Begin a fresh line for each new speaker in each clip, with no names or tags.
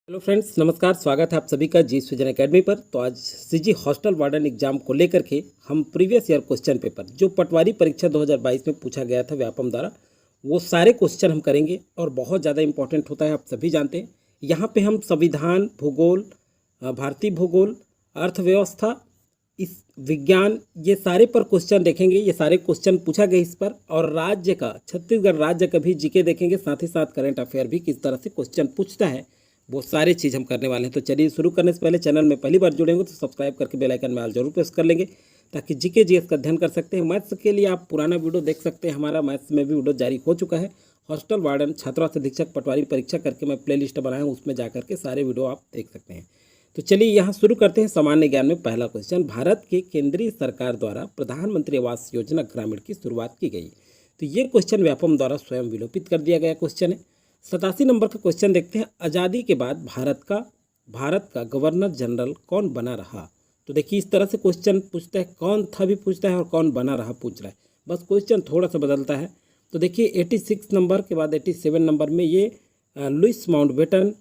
Hello friends, नमस्कार। स्वागत है आप सभी का जी सृजन एकेडमी पर। तो आज सीजी हॉस्टल वार्डन एग्जाम को लेकर के हम प्रीवियस ईयर क्वेश्चन पेपर जो पटवारी परीक्षा 2022 में पूछा गया था व्यापम द्वारा, वो सारे क्वेश्चन हम करेंगे और बहुत ज़्यादा इंपॉर्टेंट होता है, आप सभी जानते हैं। यहाँ पे हम संविधान, भूगोल, भारतीय भूगोल, अर्थव्यवस्था, इस विज्ञान, ये सारे पर क्वेश्चन देखेंगे। ये सारे क्वेश्चन पूछा गया इस पर, और राज्य का, छत्तीसगढ़ राज्य का भी जीके देखेंगे, साथ ही साथ करंट अफेयर भी किस तरह से क्वेश्चन पूछता है, वो सारी चीज़ हम करने वाले हैं। तो चलिए शुरू करने से पहले चैनल में पहली बार जुड़ेंगे तो सब्सक्राइब करके बेल आइकन में ऑल जरूर प्रेस कर लेंगे, ताकि जीके जीएस का अध्ययन कर सकते हैं। मैथ्स के लिए आप पुराना वीडियो देख सकते हैं, हमारा मैथ्स में भी वीडियो जारी हो चुका है। हॉस्टल वार्डन छात्रावास अधीक्षक पटवारी परीक्षा करके मैं प्लेलिस्ट बनाया हूँ, उसमें जाकर के सारे वीडियो आप देख सकते हैं। तो चलिए यहाँ शुरू करते हैं। सामान्य ज्ञान में पहला क्वेश्चन, भारत के केंद्रीय सरकार द्वारा प्रधानमंत्री आवास योजना ग्रामीण की शुरुआत की गई। तो ये क्वेश्चन व्यापम द्वारा स्वयं विलोपित कर दिया गया क्वेश्चन है। 87 नंबर का क्वेश्चन देखते हैं, आज़ादी के बाद भारत का गवर्नर जनरल कौन बना रहा। तो देखिए इस तरह से क्वेश्चन पूछता है, कौन था भी पूछता है और कौन बना रहा पूछ रहा है, बस क्वेश्चन थोड़ा सा बदलता है। तो देखिए 86 नंबर के बाद 87 नंबर में ये Louis Mountbatten,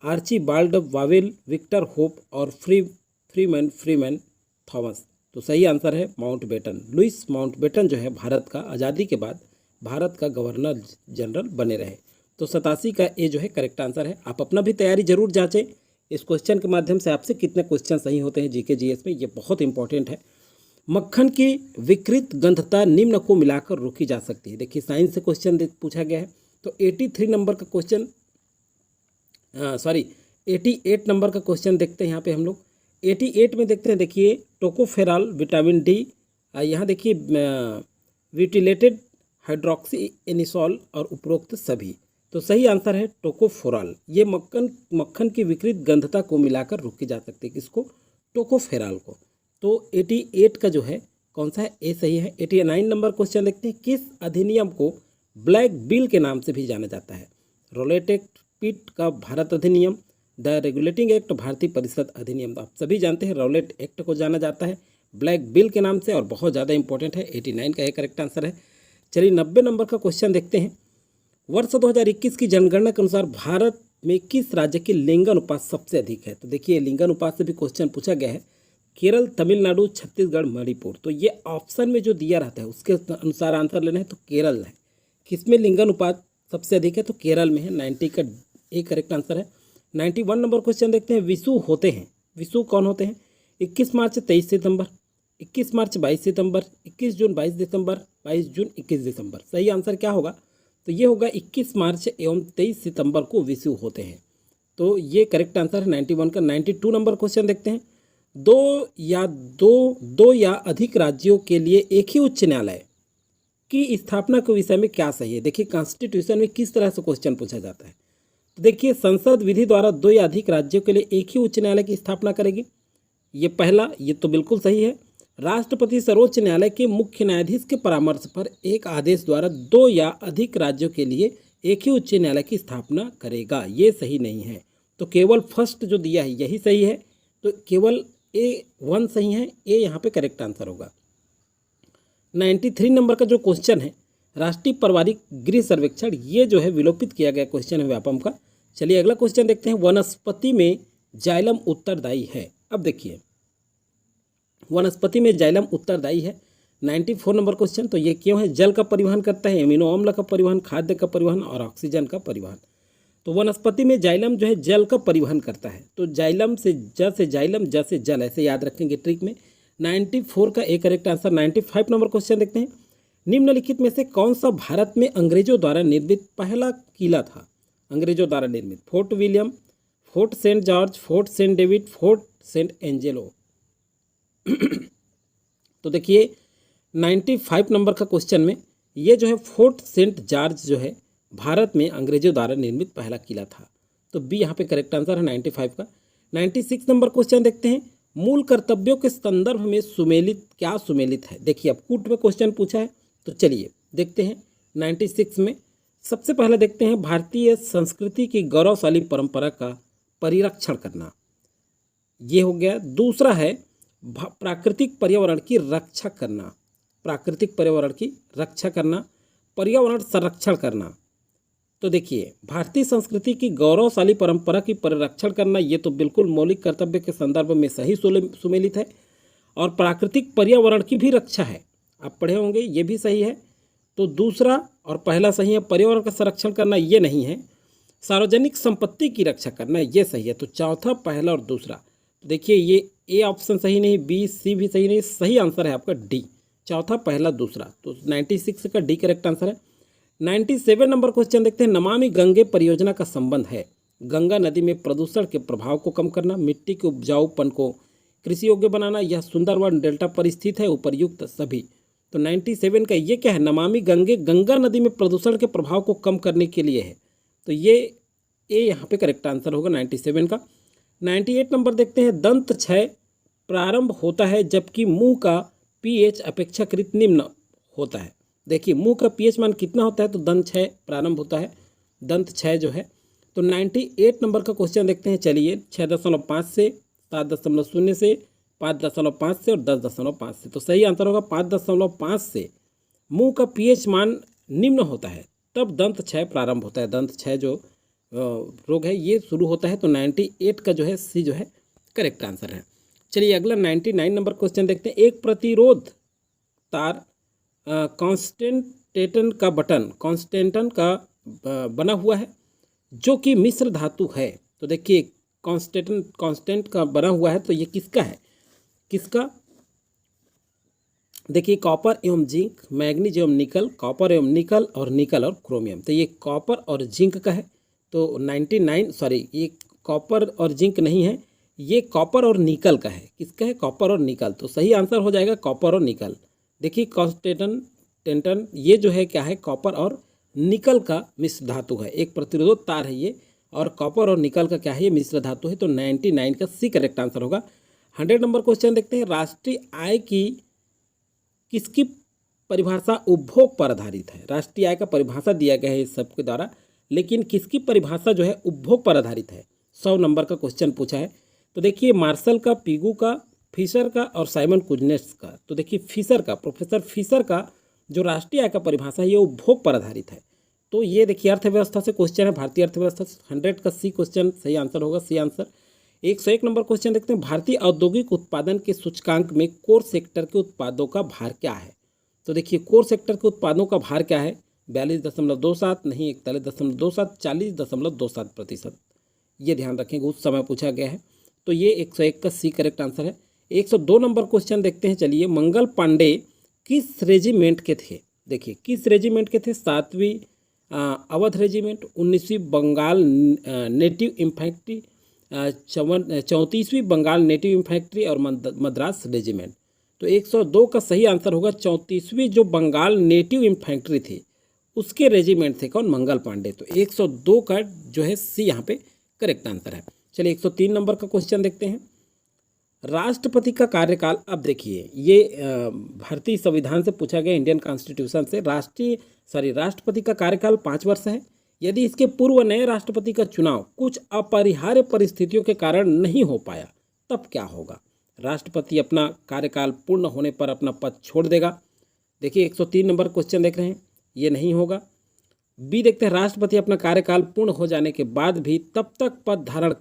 Archibald Wavell, Victor Hope और फ्रीमैन थॉमस। तो सही आंसर है माउंटबेटन। लुइस माउंटबेटन जो है भारत का आज़ादी के बाद भारत का गवर्नर जनरल बने रहे। तो 87 का ए जो है करेक्ट आंसर है। आप अपना भी तैयारी जरूर जांचें। इस क्वेश्चन के माध्यम से आपसे कितने क्वेश्चन सही होते हैं जीके जीएस में, ये बहुत इंपॉर्टेंट है। मक्खन की विकृत गंधता निम्न को मिलाकर रोकी जा सकती है। देखिए साइंस से क्वेश्चन पूछा गया है। तो 83 नंबर का क्वेश्चन, 88 नंबर का क्वेश्चन देखते हैं यहाँ पे हम लोग। 88 में देखते हैं, देखिए टोकोफेरॉल, विटामिन डी, यहाँ देखिए विटिलेटेड हाइड्रोक्सी एनिसॉल और उपरोक्त सभी। तो सही आंसर है टोकोफेरॉल। ये मक्खन की विकृत गंधता को मिलाकर रोकी जा सकती है, किसको, टोकोफेरॉल को। तो 88 का जो है कौन सा है, ए सही है। 89 नंबर क्वेश्चन देखते हैं, किस अधिनियम को ब्लैक बिल के नाम से भी जाना जाता है। रोलेट एक्ट, पिट का भारत अधिनियम, द रेगुलेटिंग एक्ट भारतीय परिषद अधिनियम। तो आप सभी जानते हैं रोलेट एक्ट को जाना जाता है ब्लैक बिल के नाम से, और बहुत ज़्यादा इंपॉर्टेंट है। 89 का एक करेक्ट आंसर है। चलिए 90 नंबर का क्वेश्चन देखते हैं, वर्ष 2021 की जनगणना के अनुसार भारत में किस राज्य की लिंग अनुपात सबसे अधिक है। तो देखिए लिंग अनुपात से भी क्वेश्चन पूछा गया है। केरल, तमिलनाडु, छत्तीसगढ़, मणिपुर। तो ये ऑप्शन में जो दिया रहता है उसके अनुसार आंसर लेना है। तो केरल है, किसमें लिंग अनुपात सबसे अधिक है, तो केरल में है। 90 का एक करेक्ट आंसर है। 91 नंबर क्वेश्चन देखते हैं, विशु होते हैं, विशु कौन होते हैं। 21 मार्च 23 सितंबर, 21 मार्च 22 सितंबर, 21 जून 22 दिसंबर, 22 जून 21 दिसंबर। सही आंसर क्या होगा, तो ये होगा 21 मार्च एवं 23 सितंबर को विशु होते हैं। तो ये करेक्ट आंसर है 91 का। 92 नंबर क्वेश्चन देखते हैं, दो या अधिक राज्यों के लिए एक ही उच्च न्यायालय की स्थापना के विषय में क्या सही है। देखिए कॉन्स्टिट्यूशन में किस तरह से क्वेश्चन पूछा जाता है। तो देखिए संसद विधि द्वारा दो या अधिक राज्यों के लिए एक ही उच्च न्यायालय की स्थापना करेगी, ये पहला, ये तो बिल्कुल सही है। राष्ट्रपति सर्वोच्च न्यायालय के मुख्य न्यायाधीश के परामर्श पर एक आदेश द्वारा दो या अधिक राज्यों के लिए एक ही उच्च न्यायालय की स्थापना करेगा, ये सही नहीं है। तो केवल फर्स्ट जो दिया है यही सही है। तो केवल A1 सही है, ए यहाँ पे करेक्ट आंसर होगा। 93 नंबर का जो क्वेश्चन है, राष्ट्रीय पारिवारिक गृह सर्वेक्षण, ये जो है विलोपित किया गया क्वेश्चन है व्यापम का। चलिए अगला क्वेश्चन देखते हैं, वनस्पति में जाइलम उत्तरदायी है। अब देखिए वनस्पति में जाइलम उत्तरदायी है। 94 नंबर क्वेश्चन, तो ये क्यों है, जल का परिवहन करता है, एमिनो अम्ल का परिवहन, खाद्य का परिवहन और ऑक्सीजन का परिवहन। तो वनस्पति में जाइलम जो है जल का परिवहन करता है। तो जाइलम से जाइलम, ज से जल, ऐसे याद रखेंगे ट्रिक में। 94 का एक करेक्ट आंसर। 95 नंबर क्वेश्चन देखते हैं, निम्नलिखित में से कौन सा भारत में अंग्रेजों द्वारा निर्मित पहला किला था। अंग्रेजों द्वारा निर्मित, Fort William, Fort Saint George, Fort Saint David, Fort Saint Angelo. तो देखिए 95 नंबर का क्वेश्चन में ये जो है फोर्ट सेंट जॉर्ज जो है भारत में अंग्रेजों द्वारा निर्मित पहला किला था। तो बी यहाँ पे करेक्ट आंसर है 95 का। 96 नंबर क्वेश्चन देखते हैं, मूल कर्तव्यों के संदर्भ में सुमेलित क्या सुमेलित है। देखिए अब कूट में क्वेश्चन पूछा है, तो चलिए देखते हैं। 96 में सबसे पहले देखते हैं, भारतीय संस्कृति की गौरवशाली परंपरा का परिरक्षण करना, ये हो गया। दूसरा है प्राकृतिक पर्यावरण की रक्षा करना, प्राकृतिक पर्यावरण की रक्षा करना, पर्यावरण संरक्षण करना, तो देखिए, भारतीय संस्कृति की गौरवशाली परंपरा की परिरक्षण करना ये तो बिल्कुल मौलिक कर्तव्य के संदर्भ में सही सुमेलित है। और प्राकृतिक पर्यावरण की भी रक्षा है, आप पढ़े होंगे, ये भी सही है। तो दूसरा और पहला सही है, पर्यावरण का संरक्षण करना ये नहीं है। सार्वजनिक संपत्ति की रक्षा करना ये सही है। तो चौथा, पहला और दूसरा। तो देखिए, ये ए ऑप्शन सही नहीं, बी सी भी सही नहीं, सही आंसर है आपका डी, चौथा, पहला, दूसरा। तो 96 का डी करेक्ट आंसर है। 97 नंबर क्वेश्चन देखते हैं। नमामि गंगे परियोजना का संबंध है गंगा नदी में प्रदूषण के प्रभाव को कम करना, मिट्टी के उपजाऊपन को कृषि योग्य बनाना, यह सुंदरवन डेल्टा पर स्थित है, उपर्युक्त सभी। तो 97 का ये क्या है, नमामि गंगे गंगा नदी में प्रदूषण के प्रभाव को कम करने के लिए है। तो ये ए यहाँ पे करेक्ट आंसर होगा 97 का। 98 नंबर देखते हैं। दंत क्षय प्रारंभ होता है जबकि मुंह का पीएच अपेक्षाकृत निम्न होता है। देखिए, मुंह का पीएच मान कितना होता है तो दंत क्षय प्रारंभ होता है, दंत क्षय जो है। तो 98 नंबर का क्वेश्चन देखते हैं। चलिए, 6.5 से, 7.0 से, 5.5 से और 10.5 से। तो सही आंसर होगा 5.5 से मुंह का पीएच मान निम्न होता है तब दंत क्षय प्रारंभ होता है। दंत क्षय जो रोग है ये शुरू होता है। तो 98 का जो है सी जो है करेक्ट आंसर है। चलिए, अगला 99 नंबर क्वेश्चन देखते हैं। एक प्रतिरोध तार कांस्टेंटेन का बटन कांस्टेंटन का बना हुआ है जो कि मिश्र धातु है। तो देखिए, कांस्टेंट का बना हुआ है, तो ये किसका है, किसका? देखिए, कॉपर एवं जिंक, मैग्नीज एवं निकल, कॉपर एवं निकल और निकल और क्रोमियम। तो ये कॉपर और जिंक का है। तो 99 सॉरी, ये कॉपर और जिंक नहीं है, ये कॉपर और निकल का है। किसका है? कॉपर और निकल। तो सही आंसर हो जाएगा कॉपर और निकल। देखिए, कांस्टेंटन ये जो है क्या है, कॉपर और निकल का मिश्र धातु है। एक प्रतिरोध तार है ये, और कॉपर और निकल का क्या है, ये मिश्र धातु है। तो 99 का सी करेक्ट आंसर होगा। 100 नंबर क्वेश्चन देखते हैं। राष्ट्रीय आय की किसकी परिभाषा उपभोग पर आधारित है? राष्ट्रीय आय का परिभाषा दिया गया है इस सबके द्वारा, लेकिन किसकी परिभाषा जो है उपभोग पर आधारित है? 100 नंबर का क्वेश्चन पूछा है। तो देखिए, मार्शल का, पिगू का, फिशर का और साइमन कुजनेट्स का। तो देखिए, फिशर का, प्रोफेसर फिशर का जो राष्ट्रीय आय का परिभाषा है ये उपभोग पर आधारित है। तो ये देखिए, अर्थव्यवस्था से क्वेश्चन है, भारतीय अर्थव्यवस्था। 100 का सी क्वेश्चन सही आंसर होगा, सी आंसर। 101 नंबर क्वेश्चन देखते हैं। भारतीय औद्योगिक उत्पादन के सूचकांक में कोर सेक्टर के उत्पादों का भार क्या है? तो देखिए, कोर सेक्टर के उत्पादों का भार क्या है? 42.27, नहीं 41.27, 40.27%। ये ध्यान रखेंगे, उस समय पूछा गया है। तो ये 101 का सी करेक्ट आंसर है। 102 नंबर क्वेश्चन देखते हैं। चलिए, मंगल पांडे किस रेजिमेंट के थे? देखिए, किस रेजिमेंट के थे? 7वीं अवध रेजिमेंट, 19वीं बंगाल नेटिव इन्फैंट्री, 34वीं बंगाल नेटिव इन्फैंट्री और मद्रास रेजिमेंट। तो 102 का सही आंसर होगा 34वीं जो बंगाल नेटिव इन्फैंट्री थी उसके रेजिमेंट थे कौन? मंगल पांडे। तो 102 का जो है सी यहाँ पे करेक्ट आंसर है। चलिए, 103 नंबर का क्वेश्चन देखते हैं। राष्ट्रपति का कार्यकाल, अब देखिए, ये भारतीय संविधान से पूछा गया, इंडियन कॉन्स्टिट्यूशन से। राष्ट्रपति का कार्यकाल 5 वर्ष है। यदि इसके पूर्व नए राष्ट्रपति का चुनाव कुछ अपरिहार्य परिस्थितियों के कारण नहीं हो पाया तब क्या होगा? राष्ट्रपति अपना कार्यकाल पूर्ण होने पर अपना पद छोड़ देगा। देखिए, 103 नंबर क्वेश्चन देख रहे हैं, ये नहीं होगा। बी देखते हैं। राष्ट्रपति अपना कार्यकाल पूर्ण हो जाने के बाद भी तब तक पद धारण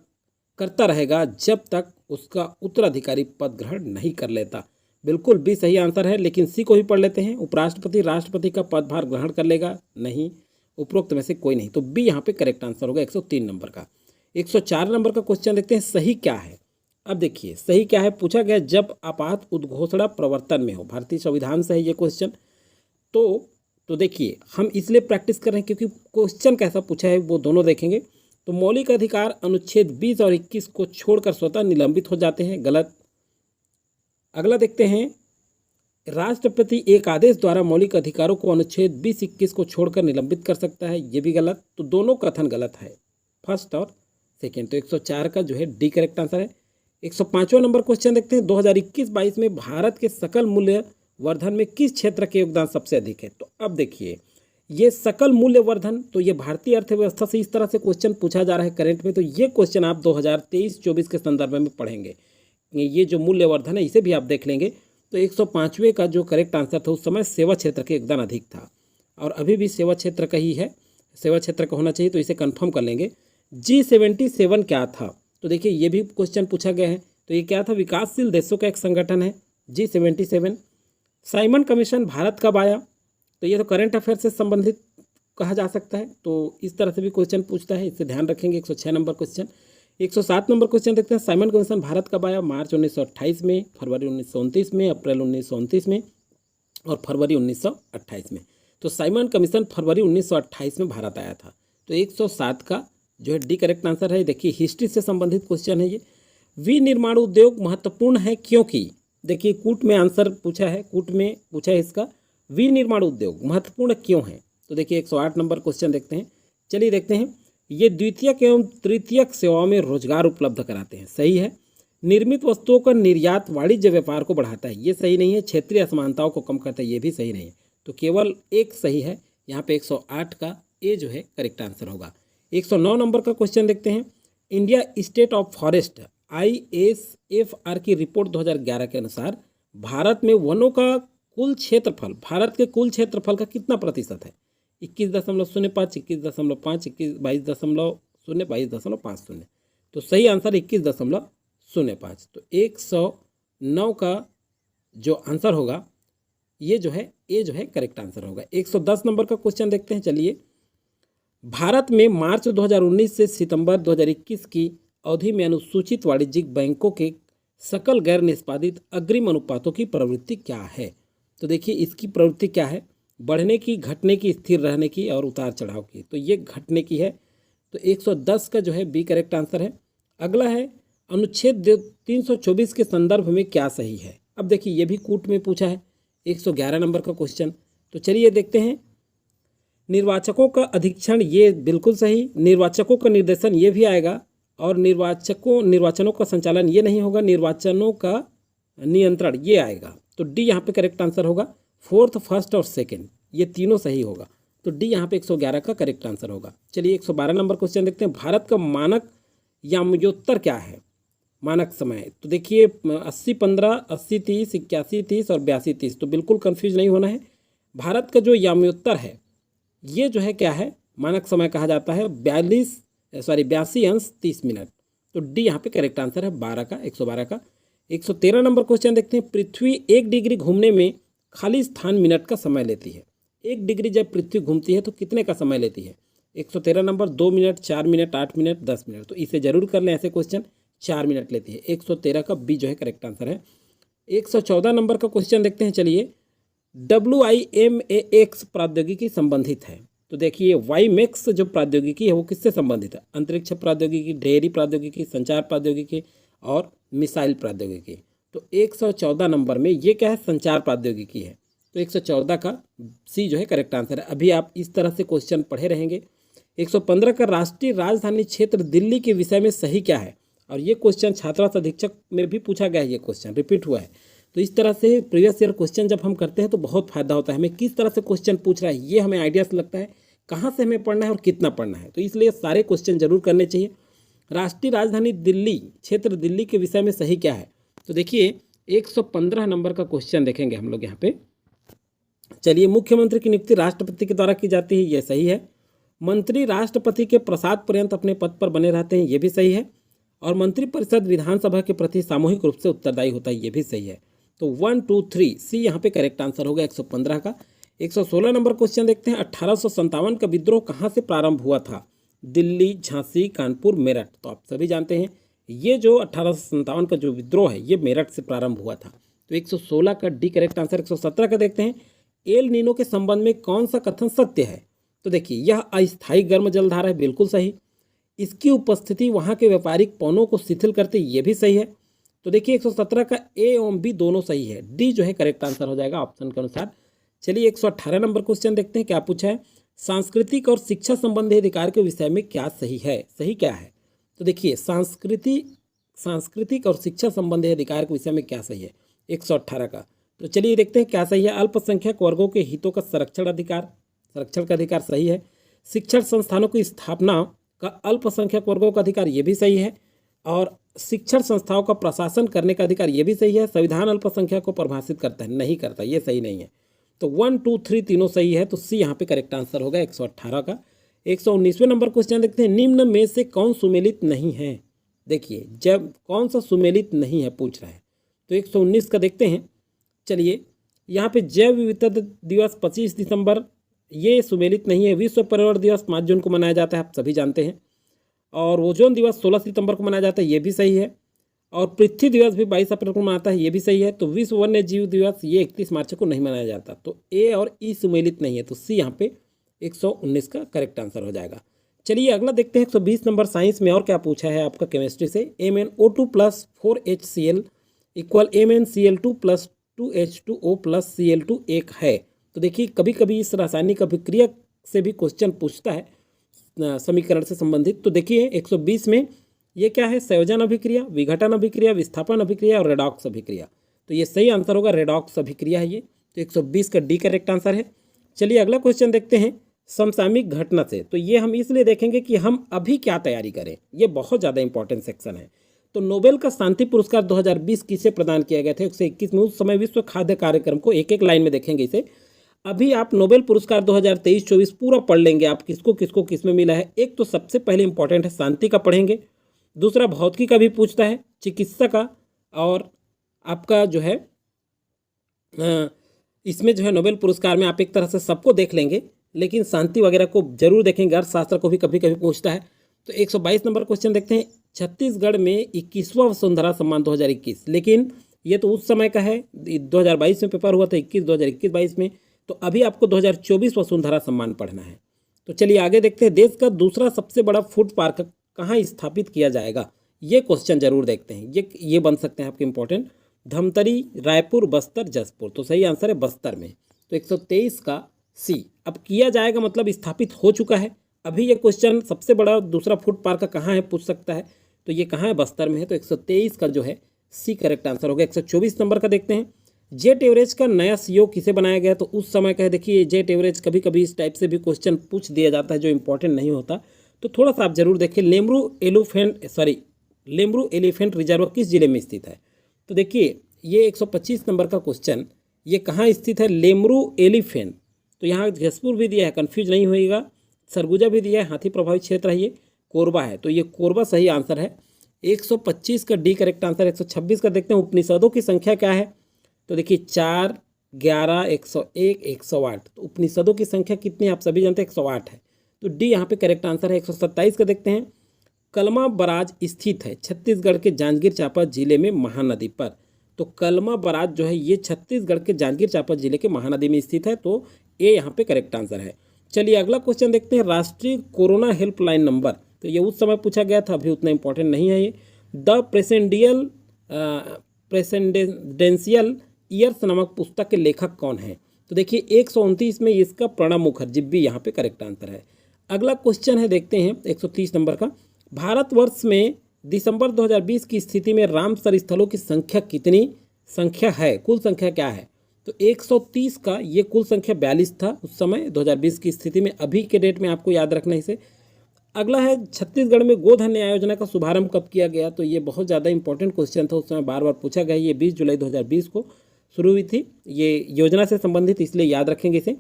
करता रहेगा जब तक उसका उत्तराधिकारी पद ग्रहण नहीं कर लेता। बिल्कुल बी सही आंसर है, लेकिन सी को ही पढ़ लेते हैं। उपराष्ट्रपति राष्ट्रपति का पदभार ग्रहण कर लेगा? नहीं, उपरोक्त में से कोई नहीं। तो बी यहाँ पे करेक्ट आंसर होगा 103 नंबर का। 104 नंबर का क्वेश्चन देखते हैं। सही क्या है? अब देखिए, सही क्या है पूछा गया, जब आपात उद्घोषणा प्रवर्तन में हो। भारतीय संविधान से है ये क्वेश्चन। तो देखिए, हम इसलिए प्रैक्टिस कर रहे हैं क्योंकि क्वेश्चन कैसा पूछा है वो दोनों देखेंगे। तो मौलिक अधिकार अनुच्छेद 20 और 21 को छोड़कर स्वतः निलंबित हो जाते हैं, गलत। अगला देखते हैं। राष्ट्रपति एक आदेश द्वारा मौलिक अधिकारों को अनुच्छेद 20-21 को छोड़कर निलंबित कर सकता है, ये भी गलत। तो दोनों कथन गलत है, फर्स्ट और सेकेंड। तो 104 का जो है डी करेक्ट आंसर है। 105वां नंबर क्वेश्चन देखते हैं। 2021-22 में भारत के सकल मूल्य वर्धन में किस क्षेत्र के योगदान सबसे अधिक है? तो अब देखिए, ये सकल मूल्य वर्धन, तो ये भारतीय अर्थव्यवस्था से इस तरह से क्वेश्चन पूछा जा रहा है करंट में। तो ये क्वेश्चन आप 2023-24 के संदर्भ में पढ़ेंगे। ये जो मूल्य वर्धन है इसे भी आप देख लेंगे। तो 105वें का जो करेक्ट आंसर था, उस समय सेवा क्षेत्र का योगदान अधिक था और अभी भी सेवा क्षेत्र का ही है सेवा क्षेत्र का होना चाहिए, तो इसे कंफर्म कर लेंगे। G77 क्या था? तो देखिए ये भी क्वेश्चन पूछा गया है। तो ये क्या था? विकासशील देशों का एक संगठन है G77। साइमन कमीशन भारत कब आया? तो ये तो करंट अफेयर से संबंधित कहा जा सकता है, तो इस तरह से भी क्वेश्चन पूछता है, इससे ध्यान रखेंगे। 106 नंबर क्वेश्चन। 107 नंबर क्वेश्चन देखते हैं। साइमन कमीशन भारत कब आया? मार्च 1928 में, फरवरी 1929 में, अप्रैल 1929 में और फरवरी 1928 में। तो साइमन कमीशन फरवरी 1928 में भारत आया था। तो 107 का जो है डी करेक्ट आंसर है। देखिए हिस्ट्री से संबंधित क्वेश्चन है ये। विनिर्माण उद्योग महत्वपूर्ण है क्योंकि, देखिए कूट में आंसर पूछा है, कूट में पूछा है इसका, विनिर्माण उद्योग महत्वपूर्ण क्यों है? तो देखिए 108 नंबर क्वेश्चन देखते हैं। चलिए देखते हैं। ये द्वितीयक एवं तृतीयक सेवाओं में रोजगार उपलब्ध कराते हैं, सही है। निर्मित वस्तुओं का निर्यात वाणिज्य व्यापार को बढ़ाता है, ये सही नहीं है। क्षेत्रीय असमानताओं को कम करता है, ये भी सही नहीं है। तो केवल एक सही है यहाँ पे। 108 का ए जो है करेक्ट आंसर होगा। 109 नंबर का क्वेश्चन देखते हैं। India state of forest ISFR की रिपोर्ट 2011 के अनुसार भारत में वनों का कुल क्षेत्रफल, भारत के कुल क्षेत्रफल का कितना प्रतिशत है? 21.05, 21.5, 22.0, 22.50। तो सही आंसर 21.05। तो 109 का जो आंसर होगा ये जो है ए जो है करेक्ट आंसर होगा। 110 नंबर का क्वेश्चन देखते हैं। चलिए, भारत में मार्च 2019 से सितंबर 2021 की अवधि में अनुसूचित वाणिज्यिक बैंकों के सकल गैर निष्पादित अग्रिम अनुपातों की प्रवृत्ति क्या है? तो देखिए इसकी प्रवृत्ति क्या है? बढ़ने की, घटने की, स्थिर रहने की और उतार चढ़ाव की। तो ये घटने की है। तो 110 का जो है बी करेक्ट आंसर है। अगला है अनुच्छेद 324 के संदर्भ में क्या सही है? अब देखिए ये भी कूट में पूछा है। 111 नंबर का क्वेश्चन। तो चलिए देखते हैं। निर्वाचकों का अधीक्षण, ये बिल्कुल सही। निर्वाचकों का निर्देशन, ये भी आएगा। और निर्वाचनों का संचालन, ये नहीं होगा। निर्वाचनों का नियंत्रण, ये आएगा। तो डी यहाँ पे करेक्ट आंसर होगा। फोर्थ, फर्स्ट और सेकंड, ये तीनों सही होगा। तो डी यहाँ पे 111 का करेक्ट आंसर होगा। चलिए 112 नंबर क्वेश्चन देखते हैं। भारत का मानक यामयोत्तर क्या है? मानक समय। तो देखिए 80-15, 80-30, 81-30 और 82-30। तो बिल्कुल कंफ्यूज नहीं होना है। भारत का जो यामयोत्तर है ये जो है क्या है? मानक समय कहा जाता है। 82 अंश 30 मिनट। तो डी यहाँ पे करेक्ट आंसर है 12 का, 112 का। 113 नंबर क्वेश्चन देखते हैं। पृथ्वी 1 डिग्री घूमने में खाली स्थान मिनट का समय लेती है। 1 डिग्री जब पृथ्वी घूमती है तो कितने का समय लेती है? 113 number 2 minute, 4 minute, 8 minute, 10 minute. तो इसे जरूर कर लें, ऐसे क्वेश्चन 4 मिनट लेती है। 113 का बी जो है करेक्ट आंसर है। 114 नंबर का क्वेश्चन देखते हैं। चलिए, WIMAX प्रौद्योगिकी संबंधित है। तो देखिए वाईमैक्स जो प्रौद्योगिकी है वो किससे संबंधित है? अंतरिक्ष प्रौद्योगिकी, डेयरी प्रौद्योगिकी, संचार प्रौद्योगिकी और मिसाइल प्रौद्योगिकी। तो 114 नंबर में ये क्या है? संचार प्रौद्योगिकी है। तो 114 का सी जो है करेक्ट आंसर है। अभी आप इस तरह से क्वेश्चन पढ़े रहेंगे। 115 का राष्ट्रीय राजधानी क्षेत्र दिल्ली के विषय में सही क्या है? और ये क्वेश्चन छात्रावास अधीक्षक में भी पूछा गया है, ये क्वेश्चन रिपीट हुआ है। तो इस तरह से प्रीवियस ईयर क्वेश्चन जब हम करते हैं तो बहुत फायदा होता है। हमें किस तरह से क्वेश्चन पूछ रहा है ये हमें आइडिया से लगता है, कहाँ से हमें पढ़ना है और कितना पढ़ना है। तो इसलिए सारे क्वेश्चन जरूर करने चाहिए। राष्ट्रीय राजधानी दिल्ली क्षेत्र दिल्ली के विषय में सही क्या है? तो देखिए 115 नंबर का क्वेश्चन देखेंगे हम लोग यहाँ पे। चलिए, मुख्यमंत्री की नियुक्ति राष्ट्रपति के द्वारा की जाती है, यह सही है। मंत्री राष्ट्रपति के प्रसाद पर्यंत अपने पद पर बने रहते हैं, ये भी सही है। और मंत्रिपरिषद विधानसभा के प्रति सामूहिक रूप से उत्तरदायी होता है, ये भी सही है। तो 1, 2, 3 सी यहाँ पे करेक्ट आंसर होगा 115 का। 116 नंबर क्वेश्चन देखते हैं। 1857 का विद्रोह कहाँ से प्रारंभ हुआ था? दिल्ली, झांसी, कानपुर, मेरठ। तो आप सभी जानते हैं ये जो 1857 का जो विद्रोह है ये मेरठ से प्रारंभ हुआ था। तो 116 का डी करेक्ट आंसर। 117 का देखते हैं। एल नीनो के संबंध में कौन सा कथन सत्य है? तो देखिए यह अस्थायी गर्म जलधारा है, बिल्कुल सही। इसकी उपस्थिति वहाँ के व्यापारिक पौनों को शिथिल करते, ये भी सही है। तो देखिए 117 का ए एवं बी दोनों सही है। डी जो है करेक्ट आंसर हो जाएगा ऑप्शन के अनुसार। चलिए 118 नंबर क्वेश्चन देखते हैं क्या पूछा है। सांस्कृतिक और शिक्षा संबंधी अधिकार के विषय में क्या सही है? सही क्या है? तो देखिए सांस्कृतिक और शिक्षा संबंधी अधिकार के विषय में क्या सही है 118 का। तो चलिए देखते हैं क्या सही है। अल्पसंख्यक वर्गों के हितों का संरक्षण का अधिकार सही है। शिक्षण संस्थानों की स्थापना का अल्पसंख्यक वर्गों का अधिकार, ये भी सही है। और शिक्षण संस्थाओं का प्रशासन करने का अधिकार, ये भी सही है। संविधान अल्पसंख्यक को परिभाषित करता है, नहीं करता, ये सही नहीं है। तो 1, 2, 3 तीनों सही है। तो सी यहाँ पे करेक्ट आंसर होगा 118 का। 119वें नंबर क्वेश्चन देखते हैं, निम्न में से कौन सुमेलित नहीं है। देखिए जब कौन सा सुमेलित नहीं है पूछ रहा है, तो 119 का देखते हैं। चलिए यहाँ पे जैव विविधता दिवस 25 दिसंबर ये सुमेलित नहीं है। विश्व पर्यावरण दिवस 5 जून को मनाया जाता है, आप सभी जानते हैं। और ओजोन दिवस 16 सितंबर को मनाया जाता है, ये भी सही है। और पृथ्वी दिवस भी 22 अप्रैल को मनाता है, ये भी सही है। तो विश्व वन्य जीव दिवस ये 31 मार्च को नहीं मनाया जाता, तो ए और ई सुमेलित नहीं है, तो सी यहाँ पे 119 का करेक्ट आंसर हो जाएगा। चलिए अगला देखते हैं 120 नंबर साइंस में और क्या पूछा है आपका केमिस्ट्री से। MnO2 + 4HCl = MnCl2 + 2H2O + Cl2 एक है। तो देखिए कभी कभी इस रासायनिक अभिक्रिया से भी क्वेश्चन पूछता है समीकरण से संबंधित। तो देखिए 120 में ये क्या है, संयोजन अभिक्रिया, विघटन अभिक्रिया, विस्थापन अभिक्रिया और रेडॉक्स अभिक्रिया। तो ये सही आंसर होगा, रेडॉक्स अभिक्रिया है ये। तो 120 का डी करेक्ट आंसर है। चलिए अगला क्वेश्चन देखते हैं समसामयिक घटना से। तो ये हम इसलिए देखेंगे कि हम अभी क्या तैयारी करें, ये बहुत ज़्यादा इंपॉर्टेंट सेक्शन है। तो नोबेल का शांति पुरस्कार 2020 किसे प्रदान किया गया था 121 में। उस समय विश्व खाद्य कार्यक्रम को एक एक लाइन में देखेंगे इसे। अभी आप नोबेल पुरस्कार 2023-24 पूरा पढ़ लेंगे, आप किसको किसको किस में मिला है। एक तो सबसे पहले इंपॉर्टेंट है शांति का पढ़ेंगे, दूसरा भौतिकी का भी पूछता है, चिकित्सा का, और आपका जो है इसमें जो है नोबेल पुरस्कार में आप एक तरह से सबको देख लेंगे, लेकिन शांति वगैरह को जरूर देखेंगे। अर्थशास्त्र को भी कभी कभी पूछता है। तो 122 नंबर क्वेश्चन देखते हैं, छत्तीसगढ़ में 21वां वसुंधरा सम्मान 2021, लेकिन ये तो उस समय का है, 2022 में पेपर हुआ था 2021-22 में। तो अभी आपको 2024 वसुंधरा सम्मान पढ़ना है। तो चलिए आगे देखते हैं, देश का दूसरा सबसे बड़ा फूड पार्क कहाँ स्थापित किया जाएगा, ये क्वेश्चन जरूर देखते हैं। ये बन सकते हैं आपके इंपॉर्टेंट, धमतरी, रायपुर, बस्तर, जसपुर। तो सही आंसर है बस्तर में। तो 123 का सी। अब किया जाएगा मतलब स्थापित हो चुका है। अभी ये क्वेश्चन सबसे बड़ा दूसरा फूड पार्क का कहाँ है पूछ सकता है, तो ये कहाँ है, बस्तर में है। तो 123 का जो है सी करेक्ट आंसर होगा। 124 नंबर का देखते हैं, जेट एवरेज का नया सीईओ किसे बनाया गया। तो उस समय का है, देखिए जेट एवरेज कभी कभी इस टाइप से भी क्वेश्चन पूछ दिया जाता है जो इंपॉर्टेंट नहीं होता, तो थोड़ा सा आप जरूर देखिए। लेमरू एलिफेंट रिजर्व किस जिले में स्थित है। तो देखिए ये 125 नंबर का क्वेश्चन, ये कहाँ स्थित है, लेमरू एलिफेंट। तो यहाँ जसपुर भी दिया है, कन्फ्यूज नहीं होइएगा, सरगुजा भी दिया है, हाथी प्रभावित क्षेत्र है, ये कोरबा है। तो ये कोरबा सही आंसर है। 125 का डी करेक्ट आंसर। 126 का देखते हैं, उपनिषदों की संख्या क्या है। तो देखिए 4, 11, 101, 108। तो उपनिषदों की संख्या कितनी आप सभी जानते हैं, 108 है। तो डी यहाँ पे करेक्ट आंसर है। 127 का देखते हैं, कलमा बराज स्थित है छत्तीसगढ़ के जांजगीर चांपा जिले में महानदी पर। तो कलमा बराज जो है ये छत्तीसगढ़ के जांजगीर चांपा जिले के महानदी में स्थित है। तो ए यहाँ पे करेक्ट आंसर है। चलिए अगला क्वेश्चन देखते हैं, राष्ट्रीय कोरोना हेल्पलाइन नंबर। तो ये उस समय पूछा गया था, अभी उतना इंपॉर्टेंट नहीं है ये। द प्रेसिडेंशियल ईयर्स नामक पुस्तक के लेखक कौन है। तो देखिए 129 में इसका प्रणब मुखर्जी भी यहाँ पे करेक्ट आंसर है। अगला क्वेश्चन है, देखते हैं 130 नंबर का, भारतवर्ष में दिसंबर 2020 की स्थिति में रामसर स्थलों की संख्या कितनी संख्या है, कुल संख्या क्या है। तो 130 का ये कुल संख्या 42 था उस समय 2020 की स्थिति में। अभी के डेट में आपको याद रखना इसे। अगला है, छत्तीसगढ़ में गोधन न्याय योजना का शुभारंभ कब किया गया। तो ये बहुत ज़्यादा इंपॉर्टेंट क्वेश्चन था, उस समय बार बार पूछा गया। ये 20 जुलाई 2020 को शुरू हुई थी ये योजना से संबंधित, इसलिए याद रखेंगे इसे।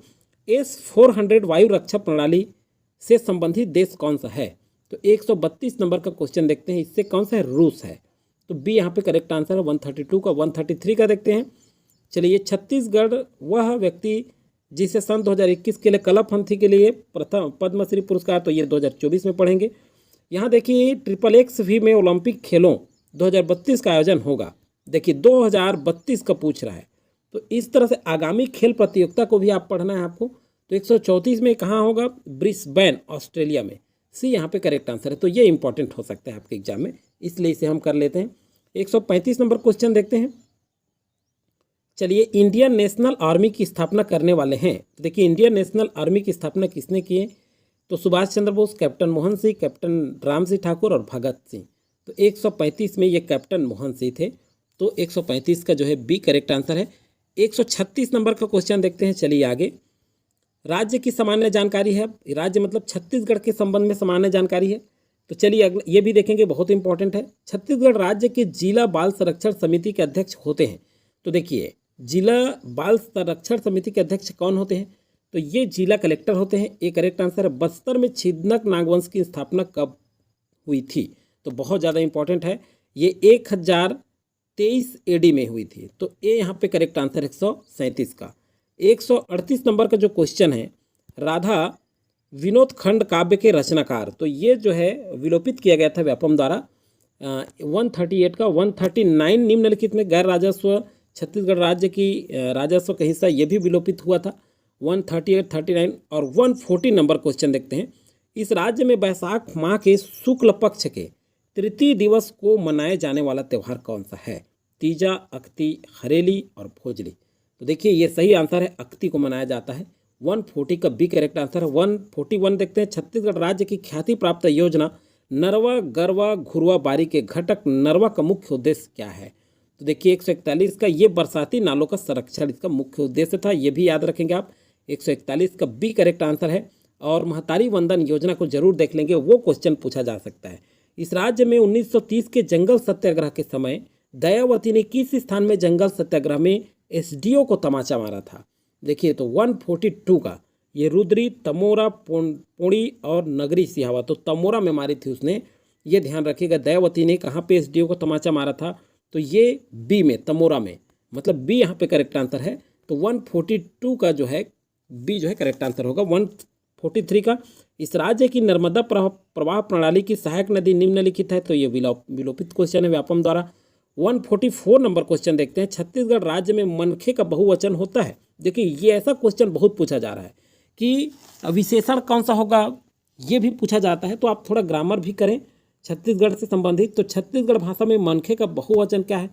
S-400 वायु रक्षा प्रणाली से संबंधित देश कौन सा है। तो 132 नंबर का क्वेश्चन देखते हैं, इससे कौन सा है, रूस है। तो बी यहाँ पे करेक्ट आंसर है। 132 का 133 का देखते हैं। चलिए छत्तीसगढ़ वह व्यक्ति जिसे सन 2021 के लिए कलापंथी के लिए प्रथम पद्मश्री पुरस्कार, तो ये 2024 में पढ़ेंगे। यहाँ देखिए XXV में ओलंपिक खेलों 2032 का आयोजन होगा। देखिए 2032 का पूछ रहा है, तो इस तरह से आगामी खेल प्रतियोगिता को भी आप पढ़ना है आपको। तो 134 में कहाँ होगा, ब्रिस्बेन ऑस्ट्रेलिया में। सी यहाँ पे करेक्ट आंसर है। तो ये इंपॉर्टेंट हो सकता है आपके एग्जाम में, इसलिए इसे हम कर लेते हैं। 135 नंबर क्वेश्चन देखते हैं। चलिए इंडियन नेशनल आर्मी की स्थापना करने वाले हैं। तो देखिए इंडियन नेशनल आर्मी की स्थापना किसने की है। तो सुभाष चंद्र बोस, कैप्टन मोहन सिंह, कैप्टन राम सिंह ठाकुर और भगत सिंह। तो 135 में ये कैप्टन मोहन सिंह थे। तो 135 का जो है बी करेक्ट आंसर है। 136 नंबर का क्वेश्चन देखते हैं। चलिए आगे, राज्य की सामान्य जानकारी है। राज्य मतलब छत्तीसगढ़ के संबंध में सामान्य जानकारी है। तो चलिए अगला ये भी देखेंगे, बहुत इंपॉर्टेंट है। छत्तीसगढ़ राज्य के जिला बाल संरक्षण समिति के अध्यक्ष होते हैं। तो देखिए जिला बाल संरक्षण समिति के अध्यक्ष कौन होते हैं। तो ये जिला कलेक्टर होते हैं। ये करेक्ट आंसर है। बस्तर में छिदनक नागवंश की स्थापना कब हुई थी? तो बहुत ज़्यादा इंपॉर्टेंट है। ये 1023 AD में हुई थी। तो ये यहाँ पे करेक्ट आंसर 137 का। 138 नंबर का जो क्वेश्चन है, राधा विनोद खंड काव्य के रचनाकार, तो ये जो है विलोपित किया गया था व्यापम द्वारा। 138 का 139 निम्नलिखित में गैर राजस्व छत्तीसगढ़ राज्य की राजस्व का हिस्सा ये भी विलोपित हुआ था। 138, 39 और 140 नंबर क्वेश्चन देखते हैं। इस राज्य में बैसाख माह के शुक्ल पक्ष के तृतीय दिवस को मनाए जाने वाला त्यौहार कौन सा है? तीजा, अख्ती, हरेली और भोजली। तो देखिए ये सही आंसर है, अख्ती को मनाया जाता है। 140 का बी करेक्ट आंसर है। 141 देखते हैं। छत्तीसगढ़ राज्य की ख्याति प्राप्त योजना नरवा गरवा घुरवा बारी के घटक नरवा का मुख्य उद्देश्य क्या है? तो देखिए 141 का ये बरसाती नालों का संरक्षण इसका मुख्य उद्देश्य था, ये भी याद रखेंगे आप। 141 का बी करेक्ट आंसर है। और महतारी वंदन योजना को जरूर देख लेंगे, वो क्वेश्चन पूछा जा सकता है। इस राज्य में 1930 के जंगल सत्याग्रह के समय दयावती ने किस स्थान में जंगल सत्याग्रह में SDO को तमाचा मारा था? देखिए तो 142 का ये रुद्री, तमोरा, पोड़ी और नगरी सिहावा, तो तमोरा में मारी थी उसने, ये ध्यान रखिएगा। दयावती ने कहाँ पे SDO को तमाचा मारा था? तो ये बी में, तमोरा में, मतलब बी यहाँ पे करेक्ट आंसर है। तो 142 का जो है बी जो है करेक्ट आंसर होगा। 143 का इस राज्य की नर्मदा प्रवाह प्रणाली की सहायक नदी निम्नलिखित है, तो ये विलोपित क्वेश्चन है व्यापम द्वारा। 144 नंबर क्वेश्चन देखते हैं। छत्तीसगढ़ राज्य में मनखे का बहुवचन होता है। देखिए ये ऐसा क्वेश्चन बहुत पूछा जा रहा है कि विशेषण कौन सा होगा, ये भी पूछा जाता है, तो आप थोड़ा ग्रामर भी करें छत्तीसगढ़ से संबंधित। तो छत्तीसगढ़ भाषा में मनखे का बहुवचन क्या है?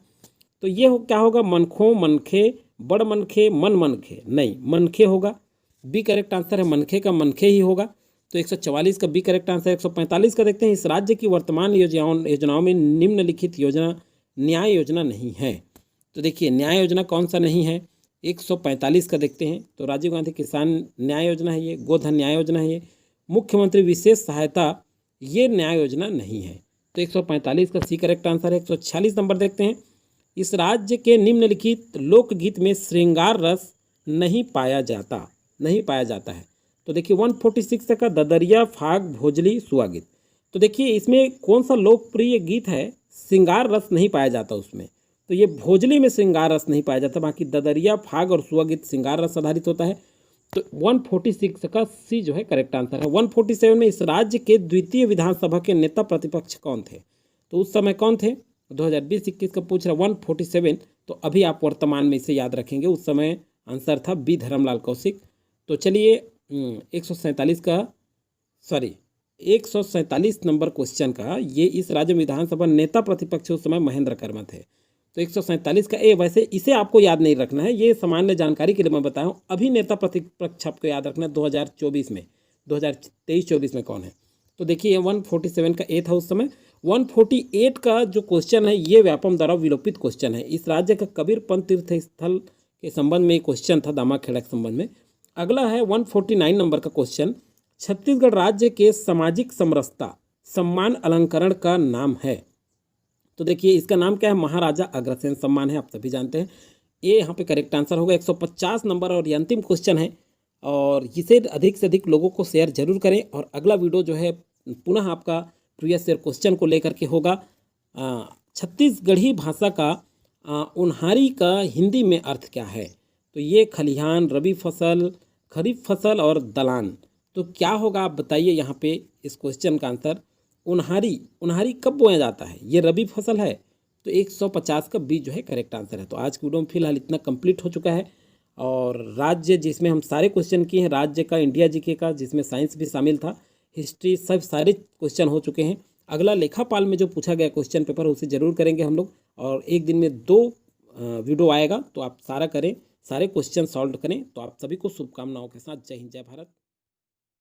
तो ये क्या होगा? मनखों, मनखे, बड़ मनखे, मन मनखे, नहीं मनखे होगा। बी करेक्ट आंसर है। मनखे का मनखे ही होगा। तो 144 का बी करेक्ट आंसर। 145 का देखते हैं। इस राज्य की वर्तमान योजनाओं में निम्नलिखित योजना न्याय योजना नहीं है। तो देखिए न्याय योजना कौन सा नहीं है? 145 का देखते हैं। तो राजीव गांधी किसान न्याय योजना है ये, गोधन न्याय योजना है ये, मुख्यमंत्री विशेष सहायता, ये न्याय योजना नहीं है। तो 145 का सी करेक्ट आंसर है। 146 नंबर देखते हैं। इस राज्य के निम्नलिखित लोकगीत में श्रृंगार रस नहीं पाया जाता है। तो देखिए 146 का ददरिया, फाग, भोजली, सुहागीत। तो देखिए इसमें कौन सा लोकप्रिय गीत है श्रृंगार रस नहीं पाया जाता उसमें? तो ये भोजली में श्रृंगार रस नहीं पाया जाता, बाकी ददरिया, फाग और सुहागीत श्रृंगार रस आधारित होता है। तो 146 का सी जो है करेक्ट आंसर है। 147 में इस राज्य के द्वितीय विधानसभा के नेता प्रतिपक्ष कौन थे? तो उस समय कौन थे? 2020-21 का पूछ रहा 147। तो अभी आप वर्तमान में इसे याद रखेंगे, उस समय आंसर था बी धर्मलाल कौशिक। तो चलिए 147 नंबर क्वेश्चन का ये इस राज्य विधानसभा नेता प्रतिपक्ष उस समय महेंद्र कर्मा थे। तो 147 का ए, वैसे इसे आपको याद नहीं रखना है, ये सामान्य जानकारी के लिए मैं बताया हूँ। अभी नेता प्रतिपक्ष आपको याद रखना है 2024 में, 2023-24 में कौन है? तो देखिए 147 का ए था उस समय। 148 का जो क्वेश्चन है ये व्यापम द्वारा विलोपित क्वेश्चन है। इस राज्य का कबीरपंथ तीर्थ स्थल के संबंध में क्वेश्चन था, दामाखेड़ा के संबंध में। अगला है 149 नंबर का क्वेश्चन। छत्तीसगढ़ राज्य के सामाजिक समरसता सम्मान अलंकरण का नाम है। तो देखिए इसका नाम क्या है? महाराजा अग्रसेन सम्मान है, आप सभी जानते हैं। ये यहाँ पे करेक्ट आंसर होगा। 150 नंबर और ये अंतिम क्वेश्चन है, और इसे अधिक से अधिक लोगों को शेयर जरूर करें। और अगला वीडियो जो है पुनः आपका प्रीवियस ईयर क्वेश्चन को लेकर के होगा। छत्तीसगढ़ी भाषा का उन्हारी का हिंदी में अर्थ क्या है? तो ये खलिहान, रबी फसल, खरीफ फसल और दलान। तो क्या होगा आप बताइए यहाँ पे इस क्वेश्चन का आंसर। उन्हारी कब बोया जाता है? ये रबी फसल है। तो 150 का बी जो है करेक्ट आंसर है। तो आज की वीडियो में फिलहाल इतना कंप्लीट हो चुका है। और राज्य जिसमें हम सारे क्वेश्चन किए हैं, राज्य का, इंडिया जीके का, जिसमें साइंस भी शामिल था, हिस्ट्री, सब सारे क्वेश्चन हो चुके हैं। अगला लेखापाल में जो पूछा गया क्वेश्चन पेपर उसे जरूर करेंगे हम लोग, और एक दिन में 2 वीडियो आएगा। तो आप सारा करें, सारे क्वेश्चन सॉल्व करें। तो आप सभी को शुभकामनाओं के साथ जय हिंद, जय भारत।